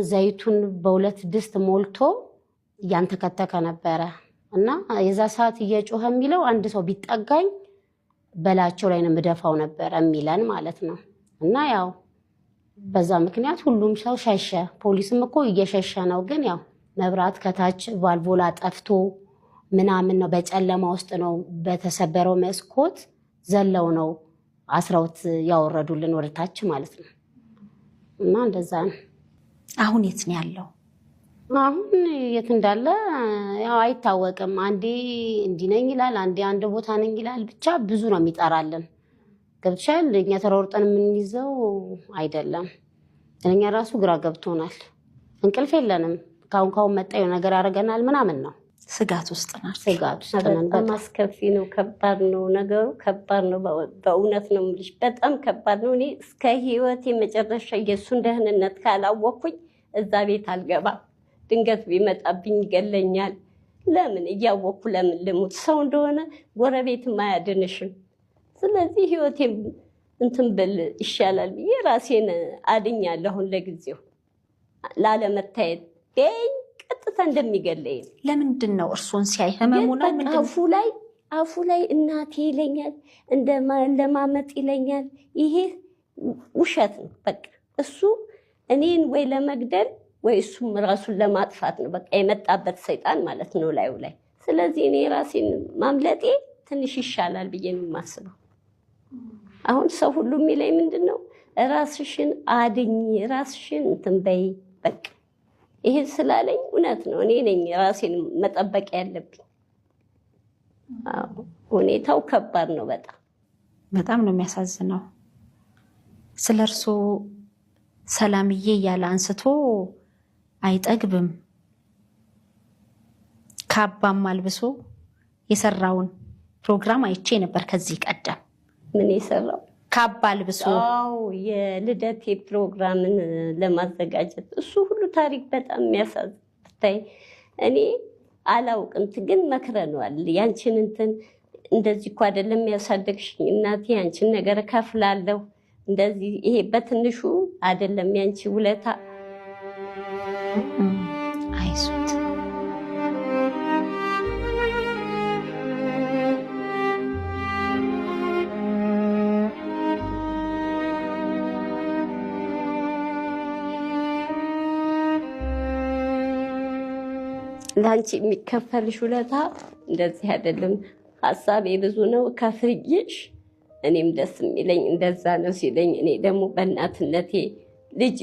ዘይቱን በሁለት ድስት ሞልቶ ያንተከተከ ነበረ እና የዛ ሰዓት እየጮኸ የሚለው አንድ ሰው ቢጠጋኝ በላቸው ላይ ነው ምደፋው ነበር የሚለን ማለት ነው። እና ያው በዛ ምክንያት ሁሉም ሰው ሸሸ። ፖሊስም እኮ እየሸሸ ነው፣ ግን ያው መብራት ከታች ቫልቮላ ጠፍቶ ምናምን ነው፣ በጨለማ ውስጥ ነው። በተሰበረው መስኮት ዘለው ነው አስራውት ያወረዱልን ወደታች ማለት ነው። እና እንደዛ ነው። አሁን የት ነው ያለው? አሁን የት እንዳለ ያው አይታወቅም። አንዴ እንዲህ ነኝ ይላል፣ አንዴ አንድ ቦታ ነኝ ይላል። ብቻ ብዙ ነው የሚጠራልን። ገብቶሻል? እኛ ተሯሩጠን የምንይዘው አይደለም። እኛ ራሱ ግራ ገብቶናል። እንቅልፍ የለንም። ካሁን መጣው ነገር አረጋናል ምናምን ነው። ስጋት ውስጥ ናት። ስጋት ውስጥ ነን። በጣም አስከፊ ነው። ከባድ ነው ነገሩ። ከባድ ነው በእውነት ነው የምልሽ። በጣም ከባድ ነው። እኔ እስከ ህይወቴ መጨረሻ የእሱን ደህንነት ካላወቅኩኝ እዛ ቤት አልገባም። ድንገት ቢመጣብኝ ይገለኛል። ለምን እያወቅኩ ለምን ልሙት? ሰው እንደሆነ ጎረቤትም አያድንሽም። ስለዚህ ህይወቴን እንትን ብል ይሻላል ብዬ ራሴን አድኛለሁ። ለጊዜው ላለመታየት ቀጥታ እንደሚገለኝ። ለምንድን ነው እርሶን ሲያይ ህመሙ ነው? ምንድን አፉ ላይ እናቴ ይለኛል፣ እንደማመጥ ይለኛል። ይሄ ውሸት ነው። በቃ እሱ እኔን ወይ ለመግደል ወይ እሱም ራሱን ለማጥፋት ነው። በቃ የመጣበት ሰይጣን ማለት ነው ላዩ ላይ። ስለዚህ እኔ ራሴን ማምለጤ ትንሽ ይሻላል ብዬ ነው የማስበው። አሁን ሰው ሁሉ የሚለኝ ምንድን ነው? ራስሽን አድኝ፣ ራስሽን እንትን በይ። በቃ ይሄ ስላለኝ እውነት ነው። እኔ ነኝ ራሴን መጠበቅ ያለብኝ። ሁኔታው ከባድ ነው። በጣም ነው የሚያሳዝነው። ስለ እርሶ ሰላምዬ እያለ አንስቶ አይጠግብም። ካባም አልብሶ የሰራውን ፕሮግራም አይቼ ነበር ከዚህ ቀደም። ምን የሰራው? ካባ አልብሶ የልደቴ ፕሮግራምን ለማዘጋጀት እሱ ሁሉ ታሪክ በጣም የሚያሳዝን። እኔ አላውቅም፣ ግን መክረነዋል። ያንቺን እንትን እንደዚህ እኮ አይደለም ያሳደግሽኝ እናቴ፣ ያንቺን ነገር እከፍላለሁ እንደዚህ። ይሄ በትንሹ አይደለም ያንቺ ውለታ። አይዞት ለአንቺ የሚከፈልሽ ውለታ እንደዚህ አይደለም። ሀሳቤ ብዙ ነው ከፍዬሽ፣ እኔም ደስ የሚለኝ እንደዛ ነው ሲለኝ፣ እኔ ደግሞ በእናትነቴ ልጅ